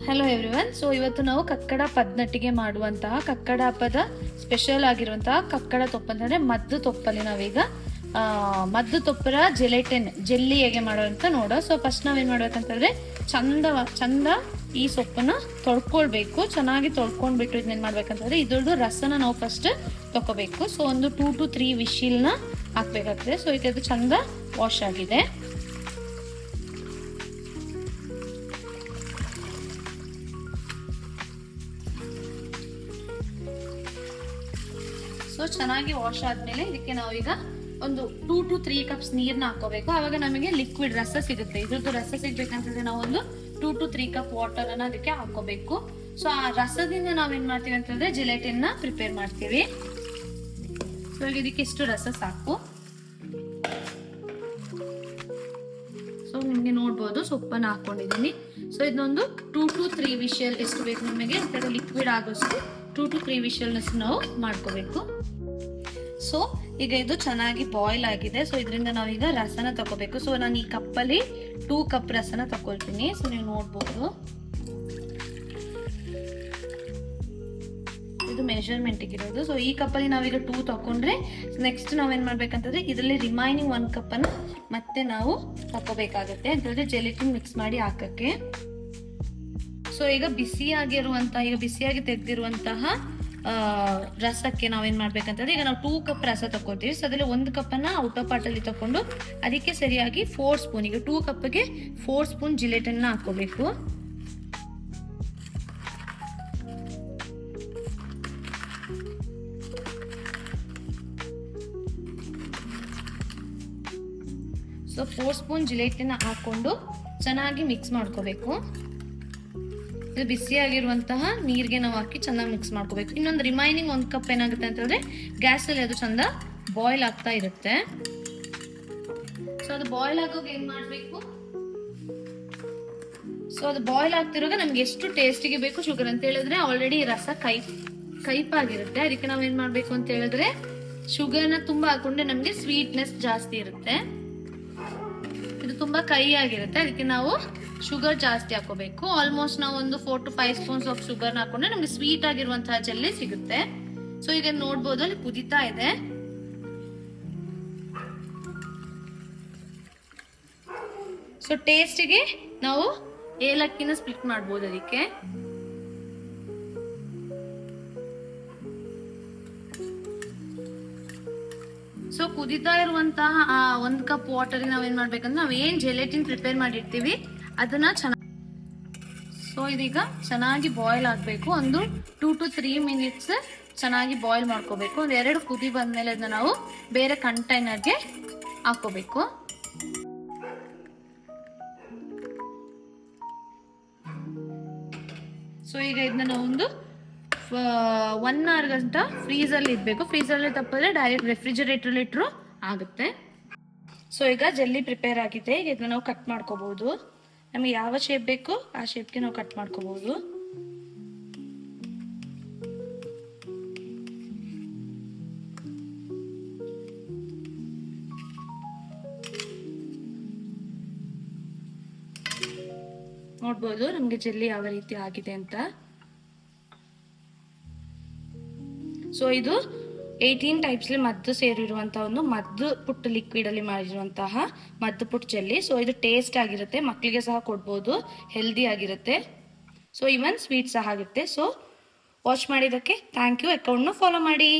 Hello everyone. So ಇವತ್ತು ನಾವು ಕಕ್ಕಡ ಪದ್ನಟ್ಟಿಗೆ ಮಾಡುವಂತಹ ಕಕ್ಕಡ ಹಬ್ಬದ ಸ್ಪೆಷಲ್ ಆಗಿರುವಂತಹ ಕಕ್ಕಡ ತೊಪ್ಪು ಅಂತಂದ್ರೆ ಮದ್ದು ತೊಪ್ಪಲ್ಲಿ ನಾವೀಗ ಮದ್ದು ತೊಪ್ಪರ ಜೆಲ್ಲಿ ಹೇಗೆ ಮಾಡುವಂತ ನೋಡೋ. ಸೊ ಫಸ್ಟ್ ನಾವೇನ್ ಮಾಡ್ಬೇಕಂತಂದ್ರೆ ಚಂದ ಈ ಸೊಪ್ಪನ್ನ ತೊಳ್ಕೊಳ್ಬೇಕು. ಚೆನ್ನಾಗಿ ತೊಳ್ಕೊಂಡ್ಬಿಟ್ಟು ಇದನ್ನೇನ್ ಮಾಡ್ಬೇಕಂತಂದ್ರೆ ಇದ್ರದ್ದು ರಸನ ನಾವು ಫಸ್ಟ್ ತಗೋಬೇಕು. ಸೊ ಒಂದು 2 to 3 ವಿಶಿಲ್ನ ಹಾಕ್ಬೇಕಾಗ್ತದೆ. ಸೊ ಈಗ ಅದು ಚಂದ ವಾಶ್ ಆಗಿದೆ. ಸೊ ಚೆನ್ನಾಗಿ ವಾಶ್ ಆದ್ಮೇಲೆ ಇದಕ್ಕೆ ನಾವೀಗ ಒಂದು 2 to 3 ಕಪ್ಸ್ ನೀರ್ನ ಹಾಕೋಬೇಕು. ಆವಾಗ ನಮಗೆ ಲಿಕ್ವಿಡ್ ರಸ ಸಿಗುತ್ತೆ. ಇದ್ರದ್ದು ರಸ ಸಿಗ್ಬೇಕಂತಂದ್ರೆ ನಾವು ಒಂದು 2 to 3 ಕಪ್ ವಾಟರ್ ಅನ್ನ ಅದಕ್ಕೆ ಹಾಕೋಬೇಕು. ಸೊ ಆ ರಸದಿಂದ ನಾವೇನ್ ಮಾಡ್ತೀವಿ ಅಂತಂದ್ರೆ ಜಿಲೆಟಿನ್ ನ ಪ್ರಿಪೇರ್ ಮಾಡ್ತೀವಿ. ಸೊ ಈಗ ಇದಕ್ಕೆ ಇಷ್ಟು ರಸ ಸಾಕು. ಸೊ ನಿಮ್ಗೆ ನೋಡ್ಬೋದು ಸೊಪ್ಪನ್ನ ಹಾಕೊಂಡಿದ್ದೀನಿ. ಸೊ ಇದನ್ನೊಂದು 2 to 3 ವಿಷಲ್ ಎಷ್ಟು ಬೇಕು ನಿಮಗೆ ಲಿಕ್ವಿಡ್ ಆಗೋಷ್ಟು 2 to 3 ವಿಷಲ್ನಸ್ ನಾವು ಮಾಡ್ಕೋಬೇಕು. ಸೊ ಈಗ ಇದು ಚೆನ್ನಾಗಿ ಬಾಯ್ಲ್ ಆಗಿದೆ. ಸೊ ಇದರಿಂದ ನಾವೀಗ ರಸನ ತಗೋಬೇಕು. ಸೊ ನಾನು ಈ ಕಪ್ಪಲ್ಲಿ 2 ಕಪ್ ರಸನ ತಗೊಳ್ತೀನಿ. ಸೊ ನೀವು ನೋಡ್ಬೋದು ಇದು ಮೆಜರ್ಮೆಂಟ್ ಇರೋದು. ಸೊ ಈ ಕಪ್ಪಲ್ಲಿ ನಾವೀಗ 2 ತಗೊಂಡ್ರೆ ನೆಕ್ಸ್ಟ್ ನಾವೇನ್ ಮಾಡ್ಬೇಕಂತಂದ್ರೆ ಇದರಲ್ಲಿ ರಿಮೈನಿಂಗ್ 1 ಕಪ್ ಅನ್ನ ಮತ್ತೆ ನಾವು ತಗೋಬೇಕಾಗತ್ತೆ ಅಂತಂದ್ರೆ ಜೆಲಿಟಿನ್ ಮಿಕ್ಸ್ ಮಾಡಿ ಹಾಕಕ್ಕೆ. ಸೊ ಈಗ ಬಿಸಿಯಾಗಿ ತೆಗೆದಿರುವಂತಹ ರಸಕ್ಕೆ ನಾವೇನ್ ಮಾಡ್ಬೇಕಂತಂದ್ರೆ ಈಗ ನಾವು 2 ಕಪ್ ರಸ ತಗೋತೀವಿ. ಸೊ ಅದ್ರಲ್ಲಿ 1 ಕಪ್ ಅನ್ನ ಔಟರ್ ಪಾರ್ಟ್ ಅಲ್ಲಿ ತಕೊಂಡು ಅದಕ್ಕೆ ಸರಿಯಾಗಿ 4 ಸ್ಪೂನ್, ಈಗ 2 ಕಪ್ಗೆ 4 ಸ್ಪೂನ್ ಜಿಲೆಟಿನ್ ಹಾಕೋಬೇಕು. ಸೊ 4 ಸ್ಪೂನ್ ಜಿಲೆಟಿನ್ ಹಾಕೊಂಡು ಚೆನ್ನಾಗಿ ಮಿಕ್ಸ್ ಮಾಡ್ಕೋಬೇಕು. ಇದು ಬಿಸಿಯಾಗಿರುವಂತಹ ನೀರಿಗೆ ನಾವು ಹಾಕಿ ಚೆನ್ನಾಗಿ ಮಿಕ್ಸ್ ಮಾಡ್ಕೋಬೇಕು. ಇನ್ನೊಂದು ರಿಮೈನಿಂಗ್ 1 ಕಪ್ ಏನಾಗುತ್ತೆ ಅಂತಂದ್ರೆ ಗ್ಯಾಸ್ ಅಲ್ಲಿ ಅದು ಚಂದ ಬಾಯ್ಲ್ ಆಗ್ತಾ ಇರುತ್ತೆ. ಸೊ ಅದು ಬಾಯ್ಲ್ ಆಗೋಗ ಏನ್ ಮಾಡ್ಬೇಕು, ಸೊ ಅದು ಬಾಯ್ಲ್ ಆಗ್ತಿರುವಾಗ ನಮ್ಗೆ ಎಷ್ಟು ಟೇಸ್ಟಿಗೆ ಬೇಕು ಶುಗರ್ ಅಂತ ಹೇಳಿದ್ರೆ ಆಲ್ರೆಡಿ ರಸ ಕೈಪಾಗಿರುತ್ತೆ. ಅದಕ್ಕೆ ನಾವ್ ಏನ್ ಮಾಡ್ಬೇಕು ಅಂತ ಹೇಳಿದ್ರೆ ಶುಗರ್ನ ತುಂಬಾ ಹಾಕೊಂಡ್ರೆ ನಮ್ಗೆ ಸ್ವೀಟ್ನೆಸ್ ಜಾಸ್ತಿ ಇರುತ್ತೆ. ಇದು ತುಂಬಾ ಕೈ ಆಗಿರುತ್ತೆ. ಅದಕ್ಕೆ ನಾವು ಶುಗರ್ ಜಾಸ್ತಿ ಹಾಕೋಬೇಕು. ಆಲ್ಮೋಸ್ಟ್ ನಾವು ಒಂದು 4 to 5 ಸ್ಪೂನ್ಸ್ ಆಫ್ ಶುಗರ್ ಹಾಕೊಂಡ್ರೆ ನಮ್ಗೆ ಸ್ವೀಟ್ ಆಗಿರುವಂತಹ ಜೆಲ್ಲಿ ಸಿಗುತ್ತೆ. ಸೊ ಈಗ ನೋಡ್ಬೋದು ಅಲ್ಲಿ ಕುದಿತಾ ಇದೆ. ಸೊ ಟೇಸ್ಟಿಗೆ ನಾವು ಏಲಕ್ಕಿನ ಸ್ಪ್ಲಿಟ್ ಮಾಡ್ಬೋದು ಅದಕ್ಕೆ. ಸೊ ಕುದಿತಾ ಇರುವಂತಹ 1 ಕಪ್ ವಾಟರ್ ನಾವೇನ್ ಮಾಡ್ಬೇಕಂದ್ರೆ ನಾವೇನ್ ಜೆಲೆಟಿನ್ ಪ್ರಿಪೇರ್ ಮಾಡಿರ್ತೀವಿ ಅದನ್ನ ಸೊ ಇದೀಗ ಚೆನ್ನಾಗಿ ಬಾಯ್ಲ್ ಆಗ್ಬೇಕು. ಒಂದು 2 to 3 ಮಿನಿಟ್ಸ್ ಚೆನ್ನಾಗಿ ಬಾಯ್ಲ್ ಮಾಡ್ಕೋಬೇಕು. ಒಂದ್ 2 ಕುದಿ ಬಂದ್ಮೇಲೆ ಅದನ್ನ ನಾವು ಬೇರೆ ಕಂಟೈನರ್ಗೆ ಹಾಕೋಬೇಕು. ಸೊ ಈಗ ಇದನ್ನ ನಾವು ಒಂದು 1 hour ಗಂಟ ಫ್ರೀಸ್ ಅಲ್ಲಿ ಇಡ್ಬೇಕು. ಫ್ರೀಸ್ ಅಲ್ಲಿ ತಪ್ಪಿದ್ರೆ ಡೈರೆಕ್ಟ್ ರೆಫ್ರಿಜರೇಟರ್ ಇಟ್ರು ಆಗುತ್ತೆ. ಸೊ ಈಗ ಜೆಲ್ಲಿ ಪ್ರಿಪೇರ್ ಆಗಿದೆ. ಈಗ ಇದನ್ನ ನಾವು ಕಟ್ ಮಾಡ್ಕೋಬಹುದು. ನಮಗೆ ಯಾವ ಶೇಪ್ ಬೇಕು ಆ ಶೇಪ್ಗೆ ನಾವು ಕಟ್ ಮಾಡ್ಕೋಬಹುದು. ನೋಡ್ಬೋದು ನಮ್ಗೆ ಜೆಲ್ಲಿ ಯಾವ ರೀತಿ ಆಗಿದೆ ಅಂತ. ಸೊ ಇದು 18 ಟೈಪ್ಸ್ ಮದ್ದು ಸೇರಿರುವಂತಹ ಒಂದು ಮದ್ದು ಪುಟ್ ಲಿಕ್ವಿಡ್ ಅಲ್ಲಿ ಮಾಡಿರುವಂತಹ ಮದ್ದು ಪುಟ್ ಜೆಲ್ಲಿ. ಸೊ ಇದು ಟೇಸ್ಟ್ ಆಗಿರುತ್ತೆ, ಮಕ್ಕಳಿಗೆ ಸಹ ಕೊಡ್ಬೋದು, ಹೆಲ್ದಿ ಆಗಿರುತ್ತೆ. ಸೊ ಇವನ್ ಸ್ವೀಟ್ ಸಹ ಆಗುತ್ತೆ. ಸೊ ವಾಚ್ ಮಾಡಿದಕ್ಕೆ ಥ್ಯಾಂಕ್ ಯು. ಅಕೌಂಟ್ನ ಫಾಲೋ ಮಾಡಿ.